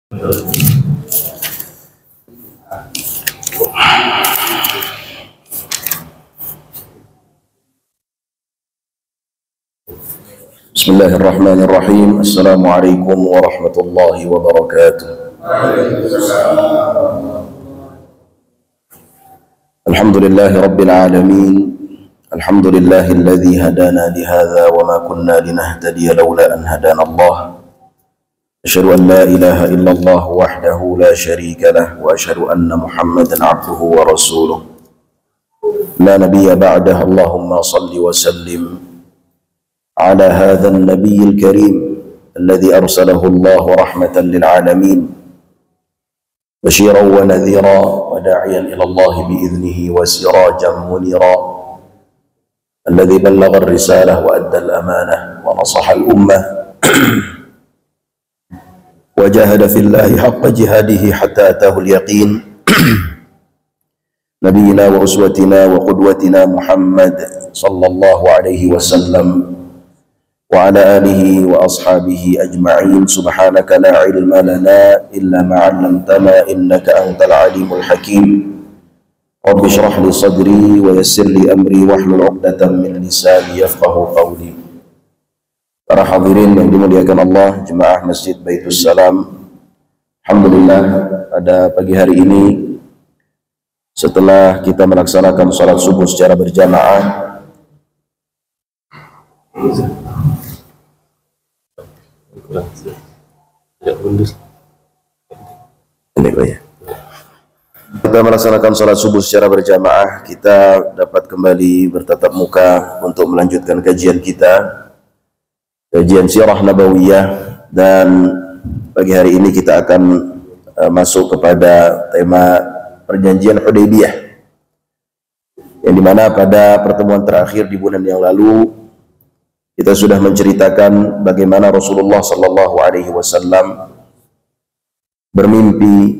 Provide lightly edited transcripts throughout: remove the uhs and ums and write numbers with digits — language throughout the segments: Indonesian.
Bismillahirrahmanirrahim. Assalamualaikum warahmatullahi wabarakatuh. Alhamdulillahi rabbil alamin. Alhamdulillahilladzi hadana lihadza wa ma kunna linahtadiya laula an hadana Allah. Asyhadu an la ilaha illallah wahdahu la syarika lah wa asyhadu anna Muhammadan abduhu wa rasuluh. La nabiyya ba'dah. Allahumma salli wa sallim ala hadha an-nabiy al-karim alladhi arsalahu Allah rahmatan lil alamin bashiran wa nadhira wa da'iyan ila Allah bi idhnihi wa sirajan munira alladhi ballagha ar-risalah wa adda al-amanah wa nasaha al-ummah وجاهد في الله حق جهاده حتى أتاه اليقين نبينا وأسوتنا وقدوتنا محمد صلى الله عليه وسلم وعلى آله وأصحابه أجمعين. سبحانك لا علم لنا إلا ما علمتنا إنك أنت العليم الحكيم. رب اشرح لي صدري ويسر لي أمري واحلل عقدة من لساني يفقه قولي. Para hadirin yang dimuliakan Allah, jemaah Masjid Baitus Salam, alhamdulillah pada pagi hari ini setelah kita melaksanakan salat subuh secara berjamaah, kita dapat kembali bertatap muka untuk melanjutkan kajian kita, kajian sirah nabawiyah, dan pagi hari ini kita akan masuk kepada tema perjanjian Hudaybiyah, yang dimana pada pertemuan terakhir di bulan yang lalu kita sudah menceritakan bagaimana Rasulullah Sallallahu Alaihi Wasallam bermimpi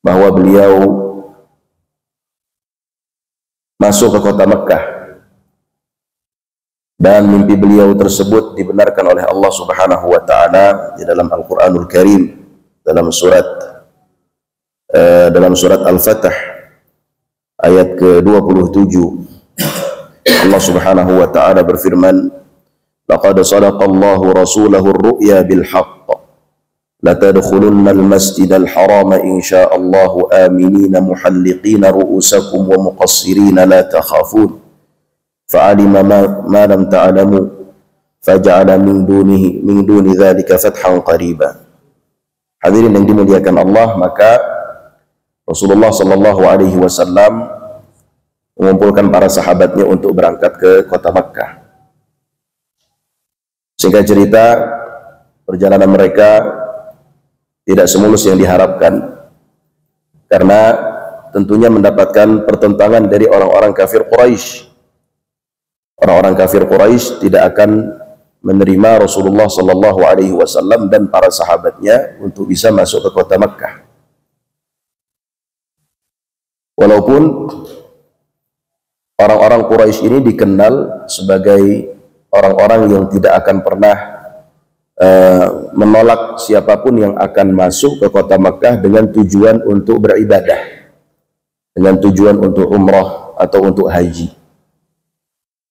bahwa beliau masuk ke kota Mekkah, dan mimpi beliau tersebut dibenarkan oleh Allah Subhanahu wa taala di dalam Al-Qur'anul Karim, dalam surat Al-Fatah ayat ke-27. Allah Subhanahu wa taala berfirman, laqad sadaqallahu rasulahu ar-ru'ya bil haqq la tadkhulunna al-masjidal harama insyaallahu aminina muhalliqina ru'usakum wa muqassirina la takhafun fa'alima ma lam ta'lamu faja'ala min duni dzalika fathan qariba. Hadirin yang dimuliakan Allah, maka Rasulullah sallallahu alaihi wasallam mengumpulkan para sahabatnya untuk berangkat ke kota Makkah. Singkat cerita, perjalanan mereka tidak semulus yang diharapkan, karena tentunya mendapatkan pertentangan dari orang-orang kafir Quraisy. Orang-orang kafir Quraisy tidak akan menerima Rasulullah Sallallahu Alaihi Wasallam dan para sahabatnya untuk bisa masuk ke kota Makkah. Walaupun orang-orang Quraisy ini dikenal sebagai orang-orang yang tidak akan pernah menolak siapapun yang akan masuk ke kota Makkah dengan tujuan untuk beribadah, dengan tujuan untuk umrah atau untuk haji.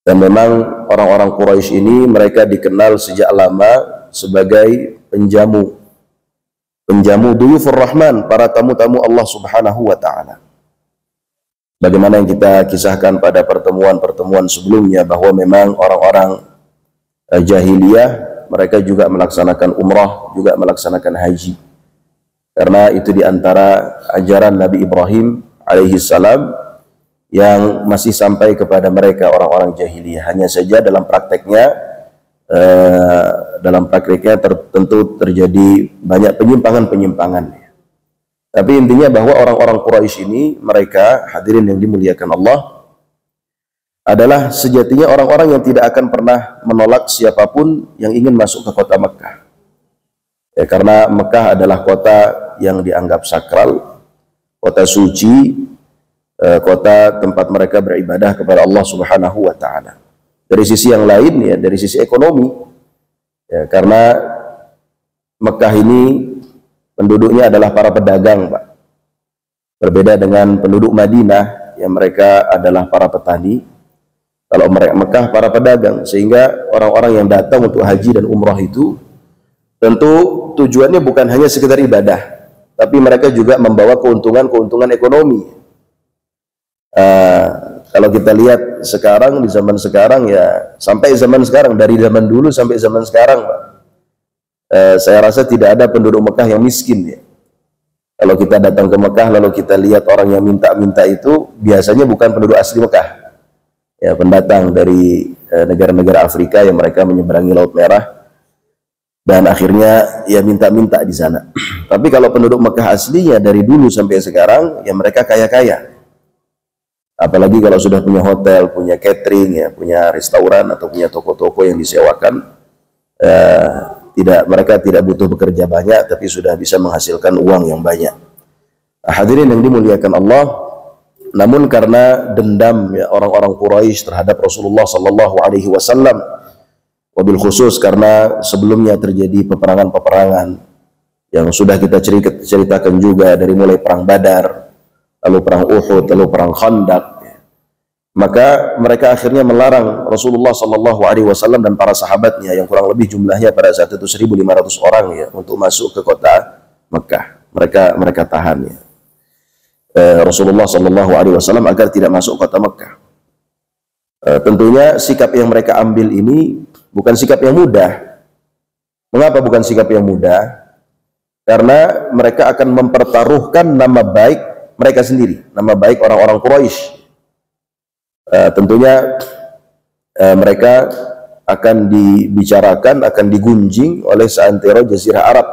Dan memang orang-orang Quraisy ini mereka dikenal sejak lama sebagai penjamu duyufur Rahman, para tamu-tamu Allah Subhanahu wa taala. Bagaimana yang kita kisahkan pada pertemuan-pertemuan sebelumnya, bahwa memang orang-orang jahiliyah mereka juga melaksanakan umrah, juga melaksanakan haji. Karena itu diantara ajaran Nabi Ibrahim alaihi salam yang masih sampai kepada mereka orang-orang jahiliyah. Hanya saja dalam prakteknya tentu terjadi banyak penyimpangan-penyimpangan. Tapi intinya bahwa orang-orang Quraisy ini, mereka hadirin yang dimuliakan Allah, adalah sejatinya orang-orang yang tidak akan pernah menolak siapapun yang ingin masuk ke kota Mekkah. Ya, karena Mekkah adalah kota yang dianggap sakral, kota suci, kota tempat mereka beribadah kepada Allah Subhanahu wa taala. Dari sisi yang lain, ya, dari sisi ekonomi, ya, karena Mekkah ini penduduknya adalah para pedagang, Pak. Berbeda dengan penduduk Madinah yang mereka adalah para petani. Kalau mereka Mekah para pedagang, sehingga orang-orang yang datang untuk haji dan umrah itu tentu tujuannya bukan hanya sekedar ibadah, tapi mereka juga membawa keuntungan ekonomi. Kalau kita lihat sekarang, di zaman sekarang ya, sampai zaman sekarang, dari zaman dulu sampai zaman sekarang, Pak, saya rasa tidak ada penduduk Mekah yang miskin ya. Kalau kita datang ke Mekah lalu kita lihat orang yang minta-minta itu biasanya bukan penduduk asli Mekah. Ya, pendatang dari negara-negara Afrika yang mereka menyeberangi Laut Merah dan akhirnya ya minta-minta di sana. Tapi kalau penduduk Mekah aslinya dari dulu sampai sekarang ya mereka kaya-kaya. Apalagi kalau sudah punya hotel, punya catering, ya, punya restoran atau punya toko-toko yang disewakan, mereka tidak butuh bekerja banyak, tapi sudah bisa menghasilkan uang yang banyak. Hadirin yang dimuliakan Allah, namun karena dendam ya, orang-orang Quraisy terhadap Rasulullah Sallallahu Alaihi Wasallam, wabil khusus karena sebelumnya terjadi peperangan-peperangan yang sudah kita ceritakan juga dari mulai perang Badar, lalu perang Uhud, lalu perang Khandaq, maka mereka akhirnya melarang Rasulullah Sallallahu Alaihi Wasallam dan para sahabatnya yang kurang lebih jumlahnya pada saat itu 1.500 orang ya untuk masuk ke kota Mekah. Mereka tahan ya. Rasulullah Sallallahu Alaihi Wasallam agar tidak masuk kota Mekah. Tentunya sikap yang mereka ambil ini bukan sikap yang mudah. Mengapa bukan sikap yang mudah? Karena mereka akan mempertaruhkan nama baik mereka sendiri, nama baik orang-orang Quraisy. Tentunya mereka akan dibicarakan, akan digunjing oleh seantero Jazirah Arab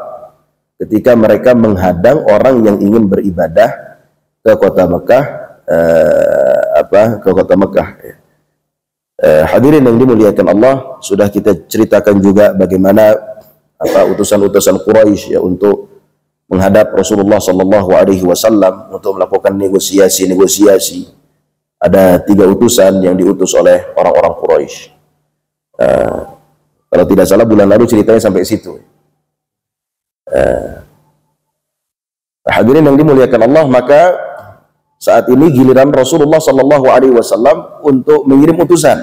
ketika mereka menghadang orang yang ingin beribadah ke kota Mekah, ke kota Mekah. Hadirin yang dimuliakan Allah, sudah kita ceritakan juga bagaimana utusan-utusan Quraisy ya untuk menghadap Rasulullah Sallallahu Alaihi Wasallam untuk melakukan negosiasi. Ada 3 utusan yang diutus oleh orang-orang Quraisy. Kalau tidak salah bulan lalu ceritanya sampai situ. Hadirin yang dimuliakan Allah, maka saat ini giliran Rasulullah Sallallahu Alaihi Wasallam untuk mengirim utusan.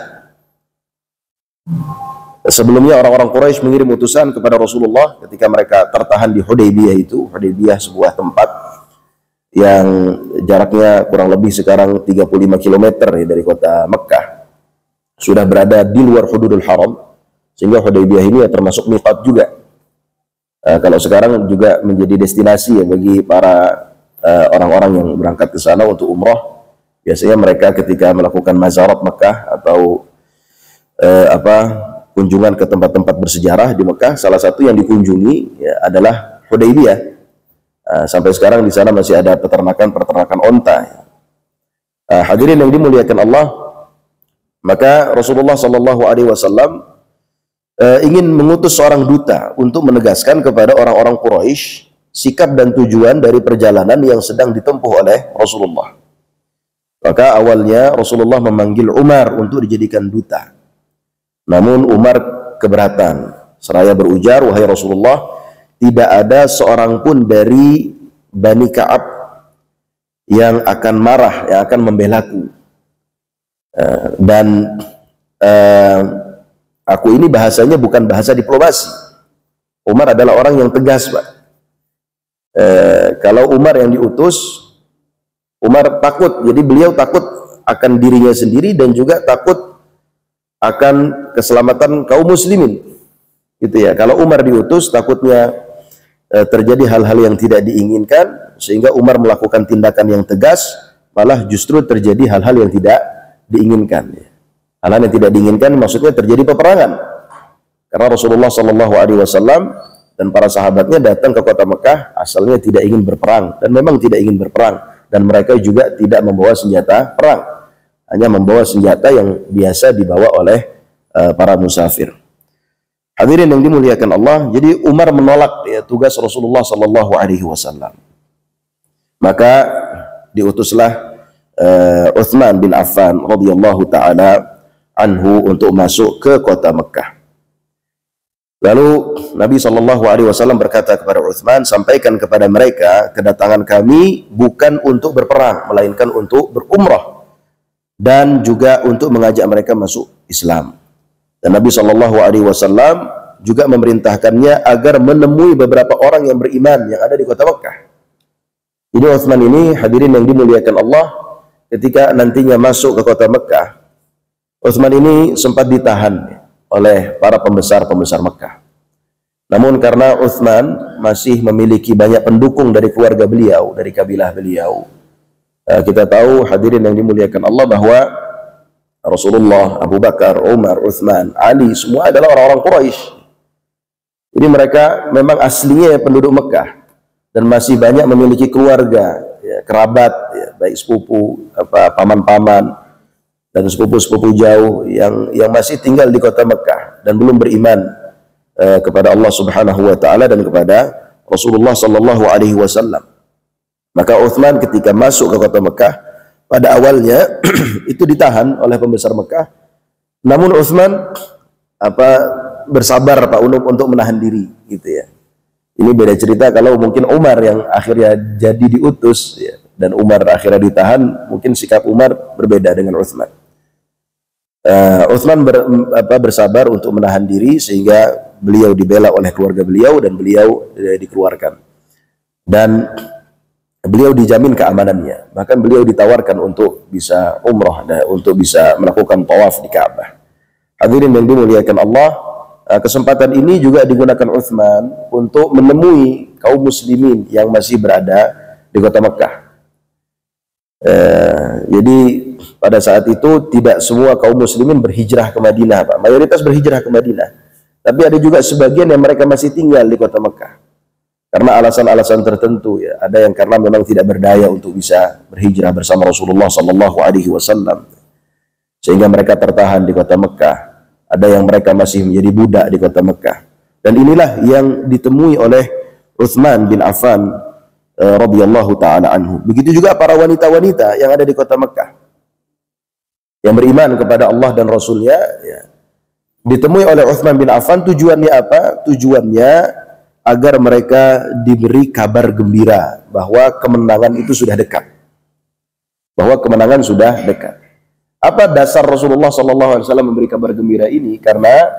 Sebelumnya orang-orang Quraisy mengirim utusan kepada Rasulullah ketika mereka tertahan di Hudaybiyah itu. Hudaybiyah sebuah tempat yang jaraknya kurang lebih sekarang 35 km ya, dari kota Mekah. Sudah berada di luar hududul haram, sehingga Hudaybiyah ini ya termasuk miqat juga. Kalau sekarang juga menjadi destinasi ya bagi para orang-orang yang berangkat ke sana untuk umrah. Biasanya mereka ketika melakukan mazarat Mekah atau kunjungan ke tempat-tempat bersejarah di Mekah, salah satu yang dikunjungi ya, adalah Hudaybiyah. Sampai sekarang di sana masih ada peternakan onta. Hadirin yang dimuliakan Allah, maka Rasulullah Sallallahu Alaihi Wasallam ingin mengutus seorang duta untuk menegaskan kepada orang-orang Quraisy sikap dan tujuan dari perjalanan yang sedang ditempuh oleh Rasulullah. Maka awalnya Rasulullah memanggil Umar untuk dijadikan duta. Namun Umar keberatan, seraya berujar, wahai Rasulullah, tidak ada seorang pun dari Bani Ka'ab yang akan marah, yang akan membelaku. Dan aku ini bahasanya bukan bahasa diplomasi. Umar adalah orang yang tegas, Pak. Kalau Umar yang diutus, Umar takut. Jadi beliau takut akan dirinya sendiri dan juga takut akan keselamatan kaum muslimin. Gitu ya. Kalau Umar diutus, takutnya terjadi hal-hal yang tidak diinginkan, sehingga Umar melakukan tindakan yang tegas, malah justru terjadi hal-hal yang tidak diinginkan. Hal-hal yang tidak diinginkan maksudnya terjadi peperangan. Karena Rasulullah Sallallahu Alaihi Wasallam dan para sahabatnya datang ke kota Mekah asalnya tidak ingin berperang, dan memang tidak ingin berperang, dan mereka juga tidak membawa senjata perang, hanya membawa senjata yang biasa dibawa oleh para musafir. Hadirin yang dimuliakan Allah, jadi Umar menolak ya, tugas Rasulullah Sallallahu Alaihi Wasallam. Maka diutuslah Utsman bin Affan radhiyallahu taala anhu untuk masuk ke kota Mekah. Lalu Nabi SAW berkata kepada Uthman, sampaikan kepada mereka, kedatangan kami bukan untuk berperang, melainkan untuk berumrah dan juga untuk mengajak mereka masuk Islam. Dan Nabi SAW juga memerintahkannya agar menemui beberapa orang yang beriman yang ada di kota Mekah. Jadi Uthman ini, hadirin yang dimuliakan Allah, ketika nantinya masuk ke kota Mekah, Uthman ini sempat ditahan oleh para pembesar-pembesar Mekah. Namun karena Uthman masih memiliki banyak pendukung dari keluarga beliau, dari kabilah beliau, kita tahu hadirin yang dimuliakan Allah bahwa Rasulullah, Abu Bakar, Umar, Uthman, Ali, semua adalah orang-orang Quraisy. Jadi mereka memang aslinya penduduk Mekah dan masih banyak memiliki keluarga, ya, kerabat, ya, baik sepupu, paman-paman dan sepupu-sepupu jauh yang masih tinggal di kota Mekah dan belum beriman kepada Allah Subhanahu wa taala dan kepada Rasulullah sallallahu alaihi wasallam. Maka Uthman ketika masuk ke kota Mekah pada awalnya itu ditahan oleh pembesar Mekah. Namun Uthman bersabar Pak untuk menahan diri gitu ya. Ini beda cerita kalau mungkin Umar yang akhirnya jadi diutus ya, dan Umar akhirnya ditahan, mungkin sikap Umar berbeda dengan Uthman. Uthman bersabar untuk menahan diri sehingga beliau dibela oleh keluarga beliau dan beliau dikeluarkan. Dan beliau dijamin keamanannya. Bahkan beliau ditawarkan untuk bisa umrah dan untuk bisa melakukan tawaf di Ka'bah. Hadirin yang dimuliakan Allah, kesempatan ini juga digunakan Uthman untuk menemui kaum muslimin yang masih berada di kota Mekah. Jadi pada saat itu tidak semua kaum muslimin berhijrah ke Madinah, Pak. Mayoritas berhijrah ke Madinah. Tapi ada juga sebagian yang mereka masih tinggal di kota Mekah karena alasan-alasan tertentu ya. Ada yang karena memang tidak berdaya untuk bisa berhijrah bersama Rasulullah sallallahu alaihi wasallam sehingga mereka tertahan di kota Mekah. Ada yang mereka masih menjadi budak di kota Mekah. Dan inilah yang ditemui oleh Uthman bin Affan radhiyallahu taala anhu. Begitu juga para wanita-wanita yang ada di kota Mekah yang beriman kepada Allah dan Rasulnya ya, ditemui oleh Uthman bin Affan. Tujuannya apa? Tujuannya agar mereka diberi kabar gembira bahwa kemenangan itu sudah dekat. Bahwa kemenangan sudah dekat. Apa dasar Rasulullah SAW memberi kabar gembira ini? Karena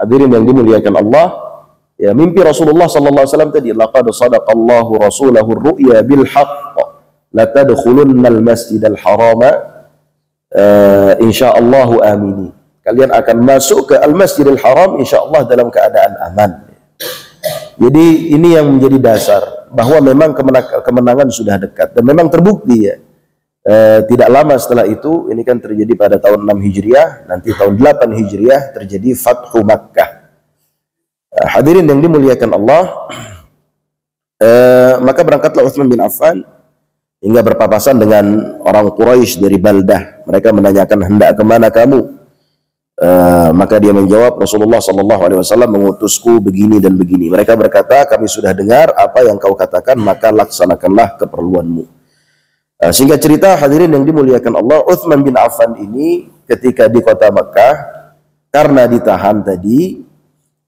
hadirin yang dimuliakan Allah, ya, mimpi Rasulullah SAW tadi, laqad sadaqallahu rasulahu ar-ru'ya bil haqq la tadkhulunnal masjidal harama insyaallahu amini. Kalian akan masuk ke al-masjidil haram insyaallah dalam keadaan aman. Jadi ini yang menjadi dasar bahwa memang kemenangan sudah dekat dan memang terbukti ya. Tidak lama setelah itu, ini kan terjadi pada tahun 6 Hijriah, nanti tahun 8 Hijriah terjadi Fathu Makkah. Hadirin yang dimuliakan Allah, maka berangkatlah Uthman bin Affan hingga berpapasan dengan orang Quraisy dari Baldah. Mereka menanyakan, hendak kemana kamu? Maka dia menjawab, Rasulullah SAW mengutusku begini dan begini. Mereka berkata, kami sudah dengar apa yang kau katakan, maka laksanakanlah keperluanmu. Sehingga cerita hadirin yang dimuliakan Allah, Uthman bin Affan ini ketika di kota Mekah karena ditahan tadi,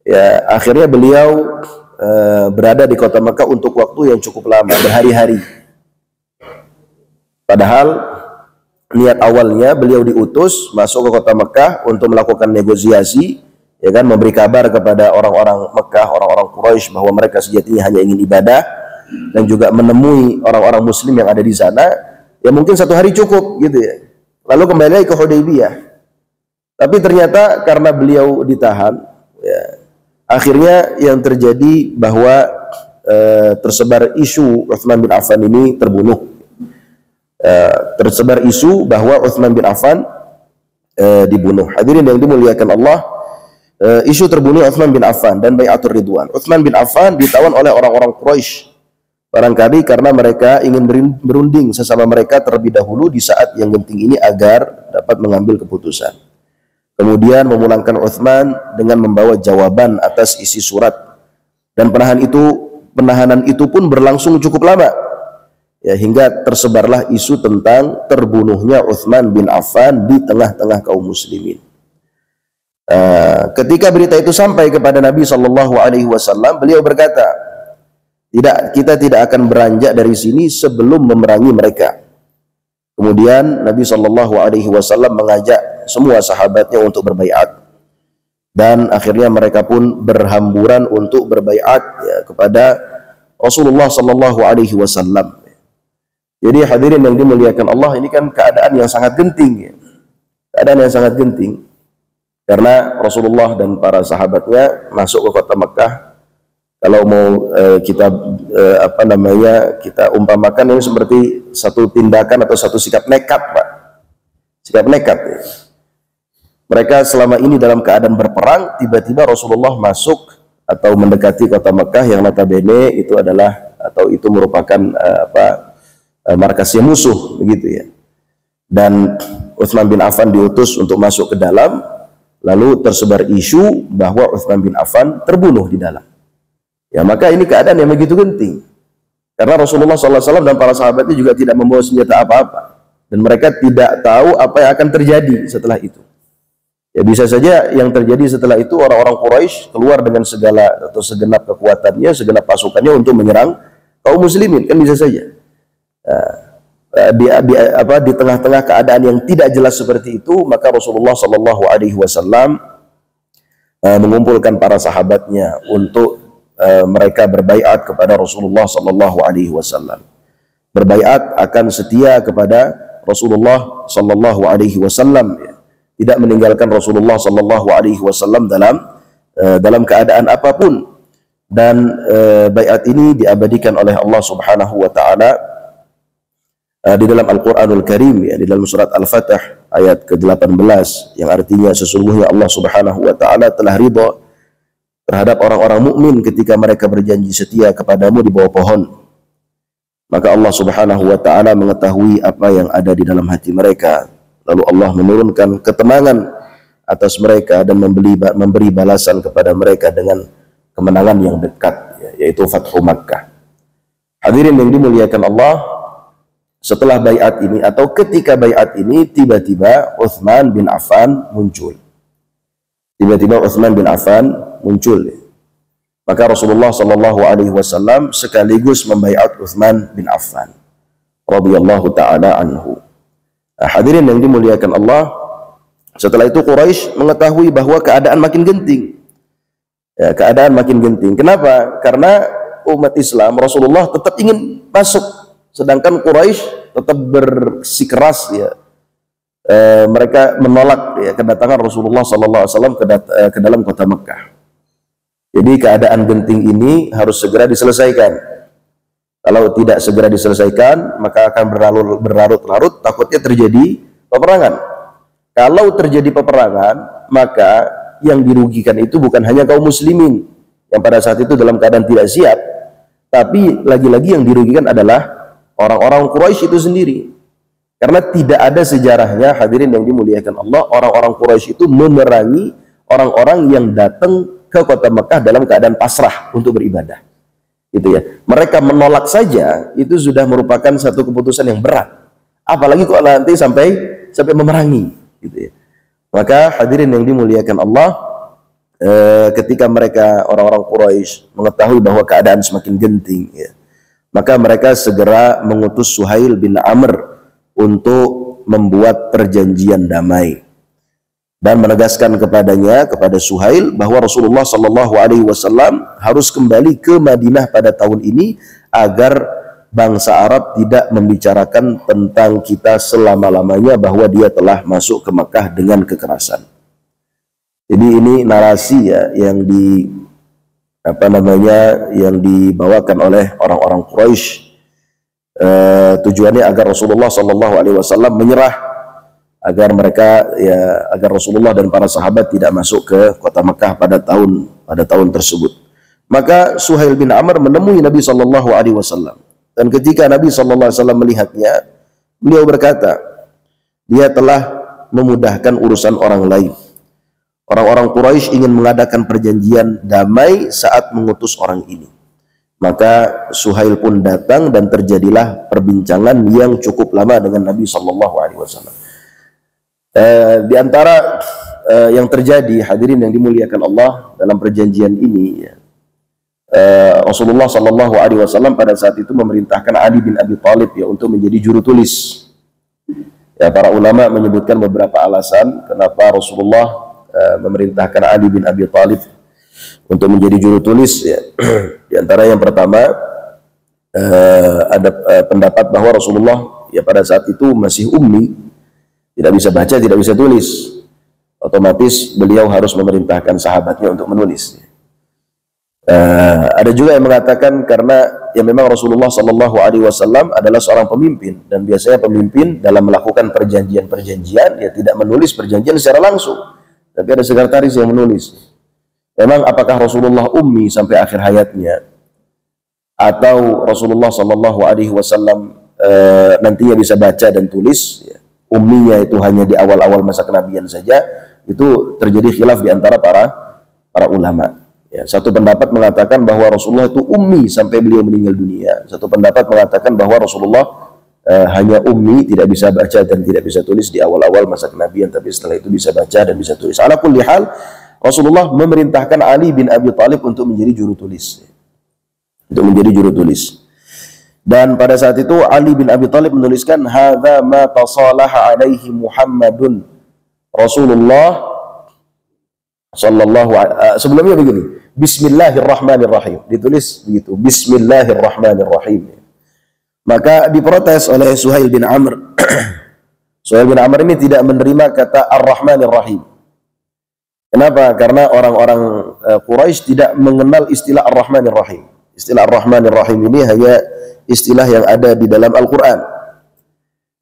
ya, akhirnya beliau berada di kota Mekah untuk waktu yang cukup lama, berhari-hari. Padahal niat awalnya beliau diutus masuk ke kota Mekah untuk melakukan negosiasi, ya kan, memberi kabar kepada orang-orang Mekah, orang-orang Quraisy bahwa mereka sejatinya hanya ingin ibadah dan juga menemui orang-orang muslim yang ada di sana. Ya mungkin 1 hari cukup gitu ya. Lalu kembali lagi ke Hudaybiyah. Tapi ternyata karena beliau ditahan, ya, akhirnya yang terjadi bahwa tersebar isu Uthman bin Affan ini terbunuh. Tersebar isu bahwa Uthman bin Affan dibunuh. Hadirin yang dimuliakan Allah, isu terbunuh Uthman bin Affan dan Bai'atur Ridwan. Uthman bin Affan ditawan oleh orang-orang Quraisy. Barangkali karena mereka ingin berunding sesama mereka terlebih dahulu di saat yang genting ini agar dapat mengambil keputusan. Kemudian memulangkan Uthman dengan membawa jawaban atas isi surat. Dan penahanan itu pun berlangsung cukup lama. Ya, hingga tersebarlah isu tentang terbunuhnya Uthman bin Affan di tengah-tengah kaum muslimin. Ketika berita itu sampai kepada Nabi Shallallahu Alaihi Wasallam, beliau berkata, kita tidak akan beranjak dari sini sebelum memerangi mereka. Kemudian Nabi Shallallahu Alaihi Wasallam mengajak semua sahabatnya untuk berbaiat, dan akhirnya mereka pun berhamburan untuk berbaiat ya, kepada Rasulullah Shallallahu Alaihi Wasallam. Jadi hadirin yang dimuliakan Allah, ini kan keadaan yang sangat genting, ya. Keadaan yang sangat genting. Karena Rasulullah dan para sahabatnya masuk ke kota Mekah. Kalau mau kita umpamakan ini seperti satu tindakan atau satu sikap nekat, Pak. Sikap nekat. Ya. Mereka selama ini dalam keadaan berperang, tiba-tiba Rasulullah masuk atau mendekati kota Mekah yang notabene itu adalah atau itu merupakan markasnya musuh, begitu ya. Dan Utsman bin Affan diutus untuk masuk ke dalam. Lalu tersebar isu bahwa Utsman bin Affan terbunuh di dalam. Ya, maka ini keadaan yang begitu genting. Karena Rasulullah SAW dan para sahabatnya juga tidak membawa senjata apa-apa. Dan mereka tidak tahu apa yang akan terjadi setelah itu. Ya, bisa saja yang terjadi setelah itu orang-orang Quraisy keluar dengan segala atau segenap kekuatannya, segenap pasukannya untuk menyerang kaum muslimin. Kan bisa saja. Di tengah-tengah keadaan yang tidak jelas seperti itu, maka Rasulullah Shallallahu Alaihi Wasallam mengumpulkan para sahabatnya untuk mereka berbaiat kepada Rasulullah Shallallahu Alaihi Wasallam, berbaiat akan setia kepada Rasulullah Shallallahu Alaihi Wasallam, tidak meninggalkan Rasulullah Shallallahu Alaihi Wasallam dalam keadaan apapun. Dan baiat ini diabadikan oleh Allah Subhanahu Wa Taala di dalam Al-Quranul Karim, ya, di dalam surat Al-Fatih ayat ke-18, yang artinya sesungguhnya Allah Subhanahu Wa Taala telah ridha terhadap orang-orang mukmin ketika mereka berjanji setia kepadamu di bawah pohon. Maka Allah Subhanahu Wa Taala mengetahui apa yang ada di dalam hati mereka. Lalu Allah menurunkan ketenangan atas mereka dan memberi balasan kepada mereka dengan kemenangan yang dekat, yaitu Fathu Makkah. Hadirin yang dimuliakan Allah, setelah baiat ini atau ketika baiat ini, tiba-tiba Utsman bin Affan muncul. Tiba-tiba Utsman bin Affan muncul. Maka Rasulullah Shallallahu Alaihi Wasallam sekaligus membaiat Utsman bin Affan radhiyallahu taala anhu. Hadirin yang dimuliakan Allah, setelah itu Quraisy mengetahui bahwa keadaan makin genting. Ya, keadaan makin genting. Kenapa? Karena umat Islam, Rasulullah tetap ingin masuk. Sedangkan Quraisy tetap bersikeras, ya. Mereka menolak, ya, kedatangan Rasulullah SAW ke dalam kota Mekah. Jadi keadaan genting ini harus segera diselesaikan. Kalau tidak segera diselesaikan, maka akan berlarut-larut, takutnya terjadi peperangan. Kalau terjadi peperangan, maka yang dirugikan itu bukan hanya kaum muslimin yang pada saat itu dalam keadaan tidak siap, tapi lagi-lagi yang dirugikan adalah orang-orang Quraisy itu sendiri. Karena tidak ada sejarahnya, hadirin yang dimuliakan Allah, orang-orang Quraisy itu memerangi orang-orang yang datang ke kota Mekah dalam keadaan pasrah untuk beribadah. Gitu ya. Mereka menolak saja itu sudah merupakan satu keputusan yang berat. Apalagi kalau nanti sampai memerangi, gitu ya. Maka hadirin yang dimuliakan Allah, ketika mereka orang-orang Quraisy mengetahui bahwa keadaan semakin genting, ya, maka mereka segera mengutus Suhail bin Amr untuk membuat perjanjian damai dan menegaskan kepada Suhail bahwa Rasulullah Shallallahu Alaihi Wasallam harus kembali ke Madinah pada tahun ini agar bangsa Arab tidak membicarakan tentang kita selama-lamanya bahwa dia telah masuk ke Mekah dengan kekerasan. Jadi ini narasi, ya, yang dibawakan oleh orang-orang Quraisy. Tujuannya agar Rasulullah Shallallahu Alaihi Wasallam menyerah, agar Rasulullah dan para sahabat tidak masuk ke kota Mekah pada tahun tersebut. Maka Suhail bin Amr menemui Nabi Shallallahu Alaihi Wasallam, dan ketika Nabi Shallallahu Alaihi Wasallam melihatnya, beliau berkata, dia telah memudahkan urusan orang lain. Orang-orang Quraisy ingin mengadakan perjanjian damai saat mengutus orang ini. Maka Suhail pun datang dan terjadilah perbincangan yang cukup lama dengan Nabi Shallallahu Alaihi Wasallam. Di antara yang terjadi, hadirin yang dimuliakan Allah, dalam perjanjian ini, ya, Rasulullah Shallallahu Alaihi Wasallam pada saat itu memerintahkan Ali bin Abi Thalib ya untuk menjadi juru tulis. Ya, para ulama menyebutkan beberapa alasan kenapa Rasulullah memerintahkan Ali bin Abi Thalib untuk menjadi juru tulis. Ya. Di antara yang pertama, ada pendapat bahwa Rasulullah ya pada saat itu masih ummi, tidak bisa baca, tidak bisa tulis. Otomatis beliau harus memerintahkan sahabatnya untuk menulis. Ada juga yang mengatakan karena ya memang Rasulullah Shallallahu Alaihi Wasallam adalah seorang pemimpin, dan biasanya pemimpin dalam melakukan perjanjian-perjanjian ya tidak menulis perjanjian secara langsung, tapi ada sekretaris yang menulis. Memang apakah Rasulullah ummi sampai akhir hayatnya, atau Rasulullah Shallallahu Alaihi Wasallam nantinya bisa baca dan tulis? Ya, umminya itu hanya di awal-awal masa kenabian saja. Itu terjadi khilaf di antara para ulama. Ya, satu pendapat mengatakan bahwa Rasulullah itu ummi sampai beliau meninggal dunia. Satu pendapat mengatakan bahwa Rasulullah hanya ummi, tidak bisa baca dan tidak bisa tulis di awal-awal masa kenabian, tapi setelah itu bisa baca dan bisa tulis. Ala kulli hal, Rasulullah memerintahkan Ali bin Abi Thalib untuk menjadi juru tulis. Untuk menjadi juru tulis. Dan pada saat itu Ali bin Abi Thalib menuliskan hadza ma tasalaha alaihi Muhammadun Rasulullah sallallahu sebelumnya begini, Bismillahirrahmanirrahim, ditulis begitu, Bismillahirrahmanirrahim. Maka diprotes oleh Suhail bin Amr. Suhail bin Amr ini tidak menerima kata Ar-Rahmanirrahim. Kenapa? Karena orang-orang Quraisy tidak mengenal istilah Ar-Rahmanirrahim. Istilah Ar-Rahmanirrahim ini hanya istilah yang ada di dalam Al-Quran.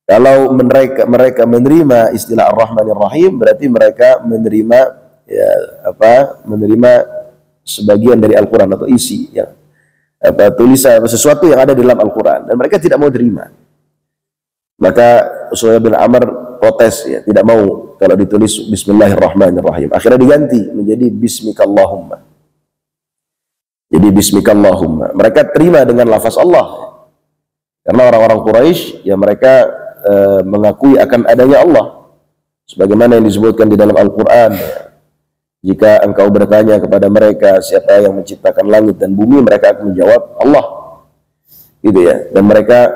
Kalau mereka menerima istilah Ar-Rahmanirrahim, berarti mereka menerima menerima sebagian dari Al-Quran atau isi ya, tulisan sesuatu yang ada di dalam Al-Quran, dan mereka tidak mau terima. Maka Suhail bin Amr protes ya, tidak mau kalau ditulis Bismillahirrahmanirrahim. Akhirnya diganti menjadi Bismikallahumma. Jadi Bismikallahumma. Mereka terima dengan lafaz Allah. Karena orang-orang Quraisy ya mereka mengakui akan adanya Allah. Sebagaimana yang disebutkan di dalam Al-Quran ya. Jika engkau bertanya kepada mereka siapa yang menciptakan langit dan bumi, mereka akan menjawab Allah. Gitu ya. Dan mereka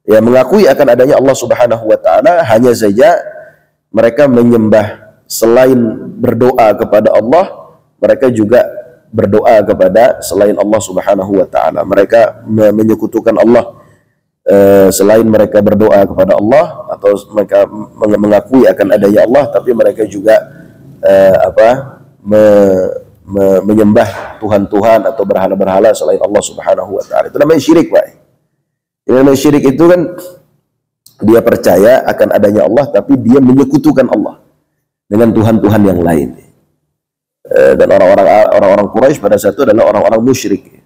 ya mengakui akan adanya Allah Subhanahu wa taala, hanya saja mereka menyembah selain berdoa kepada Allah, mereka juga berdoa kepada selain Allah Subhanahu wa taala. Mereka menyekutukan Allah selain mereka berdoa kepada Allah, atau mereka mengakui akan adanya Allah, tapi mereka juga menyembah Tuhan-Tuhan atau berhala-berhala selain Allah Subhanahu wa taala. Itu namanya syirik, Pak. Ini namanya syirik, itu kan dia percaya akan adanya Allah tapi dia menyekutukan Allah dengan Tuhan-Tuhan yang lain. Dan orang-orang Quraisy pada saat itu adalah orang-orang musyrik.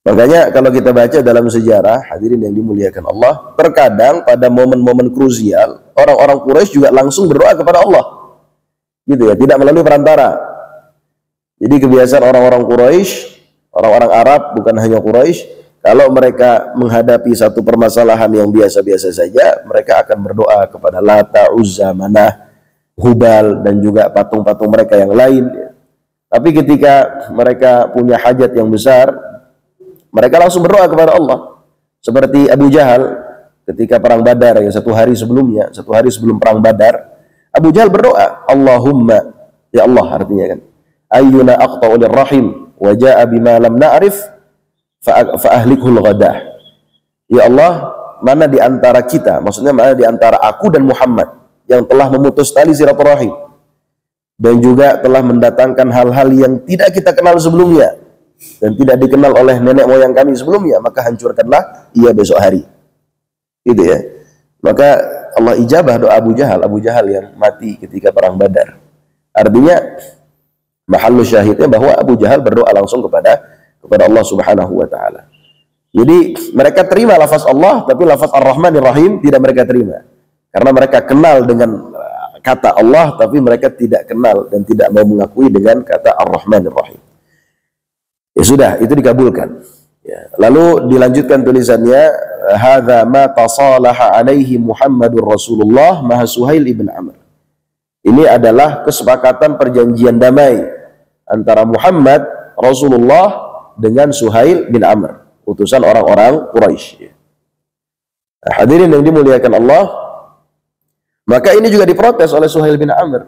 Makanya kalau kita baca dalam sejarah, hadirin yang dimuliakan Allah, terkadang pada momen-momen krusial orang-orang Quraisy juga langsung berdoa kepada Allah, gitu ya, tidak melalui perantara. Jadi kebiasaan orang-orang Quraisy, orang-orang Arab, bukan hanya Quraisy, kalau mereka menghadapi satu permasalahan yang biasa-biasa saja, mereka akan berdoa kepada Lata, Uzza, Manah, Hubal, dan juga patung-patung mereka yang lain. Tapi ketika mereka punya hajat yang besar, mereka langsung berdoa kepada Allah. Seperti Abu Jahal ketika perang Badar yang satu hari sebelum perang Badar, Abu Jahal berdoa, Allahumma, ya Allah artinya kan, ayyuna aqta'u lirrahim wa ja'a bima lam na'rif fa ahlikhul ghadah. Ya Allah, mana di antara kita, maksudnya mana di antara aku dan Muhammad yang telah memutus tali silaturahim dan juga telah mendatangkan hal-hal yang tidak kita kenal sebelumnya dan tidak dikenal oleh nenek moyang kami sebelumnya, maka hancurkanlah ia besok hari. Gitu ya. Maka Allah ijabah doa Abu Jahal yang mati ketika perang Badar. Artinya mahallu syahidnya bahwa Abu Jahal berdoa langsung kepada Allah Subhanahu wa taala. Jadi mereka terima lafaz Allah, tapi lafaz Ar-Rahmanir Rahim tidak mereka terima. Karena mereka kenal dengan kata Allah, tapi mereka tidak kenal dan tidak mau mengakui dengan kata Ar-Rahmanir Rahim. Ya sudah, itu dikabulkan. Ya. Lalu dilanjutkan tulisannya, hadza ma tasalaha alaihi Muhammadur Rasulullah maha Suhail ibn Amr. Ini adalah kesepakatan perjanjian damai antara Muhammad Rasulullah dengan Suhail bin Amr, utusan orang-orang Quraisy. Nah, hadirin yang dimuliakan Allah, maka ini juga diprotes oleh Suhail bin Amr.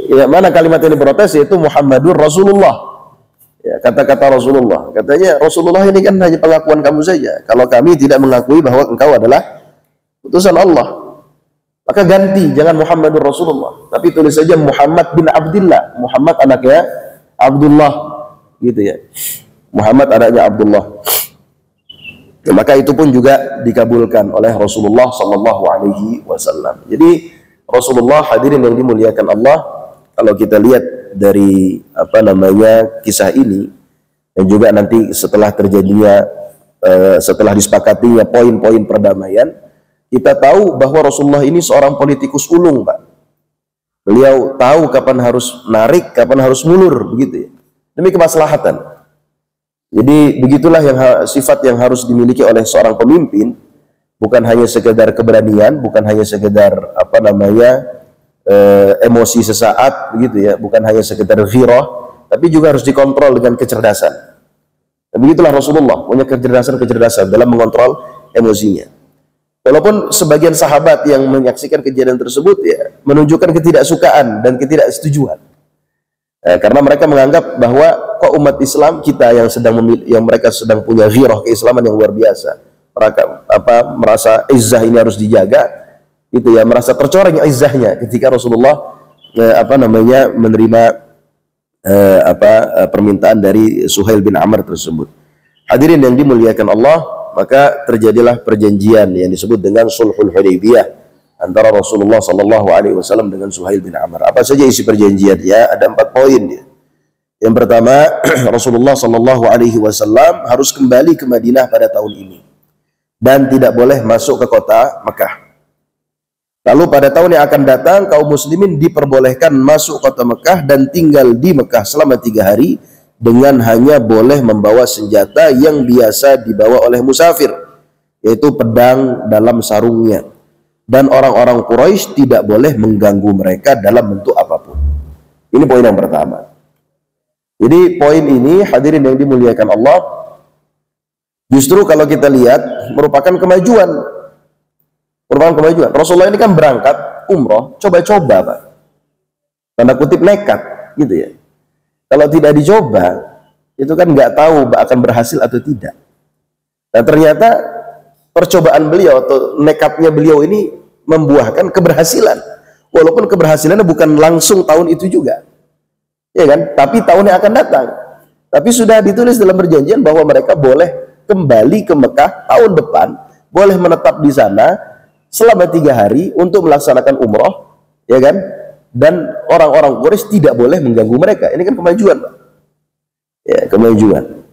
Ya, mana kalimat yang diprotes, yaitu Muhammadur Rasulullah. Ya, kata-kata Rasulullah. Katanya, Rasulullah ini kan hanya pengakuan kamu saja. Kalau kami tidak mengakui bahwa engkau adalah utusan Allah, maka ganti, jangan Muhammadur Rasulullah, tapi tulis saja Muhammad bin Abdullah. Muhammad anaknya Abdullah, gitu ya. Muhammad anaknya Abdullah. Ya, maka itu pun juga dikabulkan oleh Rasulullah Sallallahu Alaihi Wasallam. Jadi Rasulullah, hadirin yang dimuliakan Allah, kalau kita lihat dari kisah ini, dan juga nanti setelah terjadinya, setelah disepakatinya poin-poin perdamaian, kita tahu bahwa Rasulullah ini seorang politikus ulung, Pak. Beliau tahu kapan harus narik, kapan harus mundur, begitu ya. Demi kemaslahatan. Jadi begitulah sifat yang harus dimiliki oleh seorang pemimpin, bukan hanya sekedar keberanian, bukan hanya sekedar emosi sesaat, begitu ya, bukan hanya sekedar ghirah, tapi juga harus dikontrol dengan kecerdasan. Dan begitulah Rasulullah, punya kecerdasan dalam mengontrol emosinya. Walaupun sebagian sahabat yang menyaksikan kejadian tersebut ya menunjukkan ketidaksukaan dan ketidaksetujuan, karena mereka menganggap bahwa kok umat Islam kita yang mereka sedang punya ghirah keislaman yang luar biasa, mereka merasa izzah ini harus dijaga, itu ya, merasa tercoreng izzahnya ketika Rasulullah menerima permintaan dari Suhail bin Amr tersebut. Hadirin yang dimuliakan Allah, maka terjadilah perjanjian yang disebut dengan Sulhul Hudaybiyah antara Rasulullah Sallallahu Alaihi Wasallam dengan Suhail bin Amr. Apa saja isi perjanjiannya? Ada 4 poin dia. Yang pertama, Rasulullah Sallallahu Alaihi Wasallam harus kembali ke Madinah pada tahun ini dan tidak boleh masuk ke kota Mekah. Lalu pada tahun yang akan datang, kaum muslimin diperbolehkan masuk kota Mekah dan tinggal di Mekah selama 3 hari dengan hanya boleh membawa senjata yang biasa dibawa oleh musafir, yaitu pedang dalam sarungnya. Dan orang-orang Quraisy tidak boleh mengganggu mereka dalam bentuk apapun. Ini poin yang pertama. Jadi poin ini, hadirin yang dimuliakan Allah, justru kalau kita lihat merupakan kemajuan. Rasulullah ini kan berangkat umroh, coba-coba, Pak. Tanda kutip nekat, gitu ya. Kalau tidak dicoba, itu kan nggak tahu akan berhasil atau tidak. Nah, ternyata percobaan beliau atau nekatnya beliau ini membuahkan keberhasilan. Walaupun keberhasilannya bukan langsung tahun itu juga, ya kan? Tapi tahun yang akan datang. Tapi sudah ditulis dalam perjanjian bahwa mereka boleh kembali ke Mekah tahun depan, boleh menetap di sana selama 3 hari untuk melaksanakan umroh, ya kan? Dan orang-orang Quraisy tidak boleh mengganggu mereka. Ini kan kemajuan, Pak. Ya, kemajuan.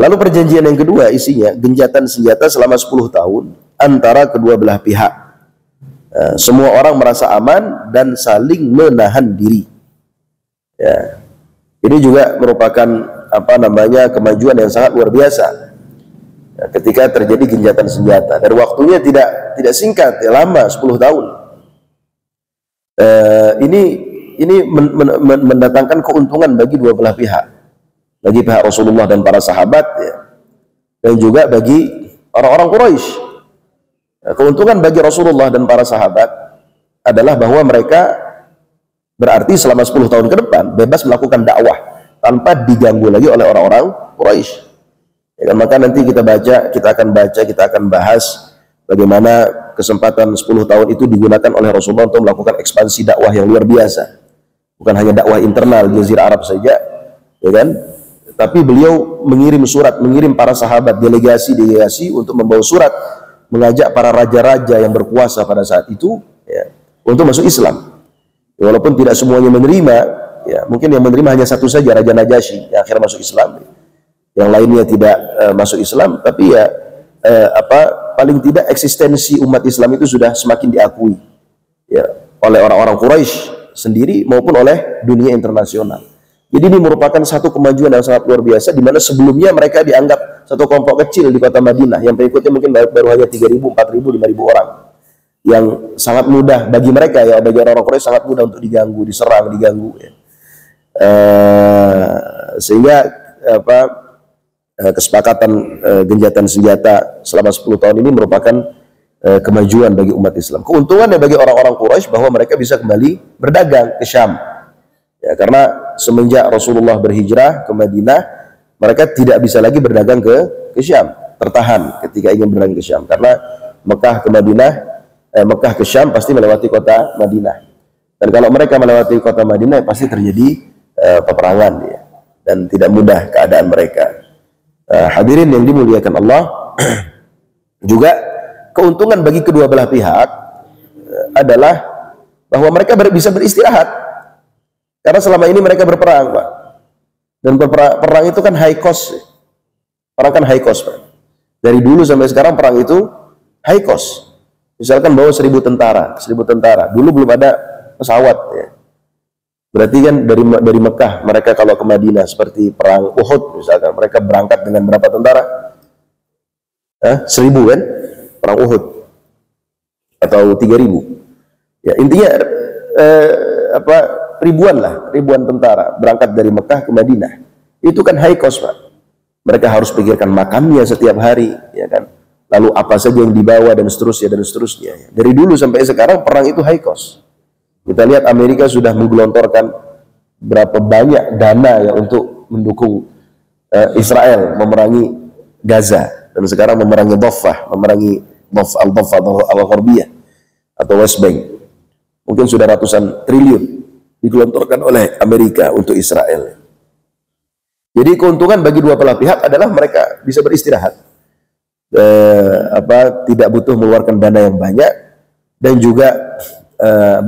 Lalu perjanjian yang kedua isinya genjatan senjata selama 10 tahun antara kedua belah pihak. Semua orang merasa aman dan saling menahan diri. Ya. Ini juga merupakan kemajuan yang sangat luar biasa. Ya, ketika terjadi genjatan senjata, dan waktunya tidak singkat, ya, lama, 10 tahun. Ini mendatangkan keuntungan bagi dua belah pihak, bagi pihak Rasulullah dan para sahabat, ya, dan juga bagi orang-orang Quraisy. Keuntungan bagi Rasulullah dan para sahabat adalah bahwa mereka berarti selama 10 tahun ke depan bebas melakukan dakwah tanpa diganggu lagi oleh orang-orang Quraisy. Ya, maka nanti kita akan bahas bagaimana kesempatan 10 tahun itu digunakan oleh Rasulullah untuk melakukan ekspansi dakwah yang luar biasa. Bukan hanya dakwah internal di Jazirah Arab saja, ya kan? Tapi beliau mengirim para sahabat, delegasi untuk membawa surat mengajak para raja-raja yang berkuasa pada saat itu, ya, untuk masuk Islam. Ya, walaupun tidak semuanya menerima, ya, mungkin yang menerima hanya satu saja, Raja Najasyi yang akhirnya masuk Islam. Yang lainnya tidak masuk Islam, tapi ya paling tidak eksistensi umat Islam itu sudah semakin diakui, ya, oleh orang-orang Quraisy sendiri maupun oleh dunia internasional. Jadi ini merupakan satu kemajuan yang sangat luar biasa, di mana sebelumnya mereka dianggap satu kelompok kecil di kota Madinah yang pengikutnya mungkin baru hanya 3.000, 4.000, 5.000 orang, yang sangat mudah bagi mereka, ya, bagi orang-orang Quraisy sangat mudah untuk diganggu, diserang, diganggu, ya. Sehingga kesepakatan genjatan senjata selama 10 tahun ini merupakan kemajuan bagi umat Islam. Keuntungannya bagi orang-orang Quraisy bahwa mereka bisa kembali berdagang ke Syam. Ya, karena semenjak Rasulullah berhijrah ke Madinah, mereka tidak bisa lagi berdagang ke Syam, tertahan ketika ingin berdagang ke Syam, karena Mekah ke Madinah, Mekah ke Syam pasti melewati kota Madinah. Dan kalau mereka melewati kota Madinah pasti terjadi peperangan, ya, dan tidak mudah keadaan mereka. Hadirin yang dimuliakan Allah, juga keuntungan bagi kedua belah pihak adalah bahwa mereka bisa beristirahat. Karena selama ini mereka berperang, Pak. Dan perang itu kan high cost. Perang kan high cost, Pak. Dari dulu sampai sekarang perang itu high cost. Misalkan bawa 1.000 tentara. Dulu belum ada pesawat, ya. Berarti kan dari Mekah mereka kalau ke Madinah seperti perang Uhud misalkan, mereka berangkat dengan berapa tentara? 1.000 kan? Perang Uhud. Atau 3.000. Ya, intinya ribuan tentara berangkat dari Mekah ke Madinah. Itu kan high cost, Pak. Mereka harus pikirkan makannya setiap hari, ya kan? Lalu apa saja yang dibawa dan seterusnya. Dari dulu sampai sekarang perang itu high cost. Kita lihat Amerika sudah menggelontorkan berapa banyak dana ya untuk mendukung Israel memerangi Gaza, dan sekarang memerangi Dhafah, memerangi Al-Dhafah Al-Gharbiyah atau West Bank. Mungkin sudah ratusan triliun digelontorkan oleh Amerika untuk Israel. Jadi keuntungan bagi dua belah pihak adalah mereka bisa beristirahat, tidak butuh mengeluarkan dana yang banyak, dan juga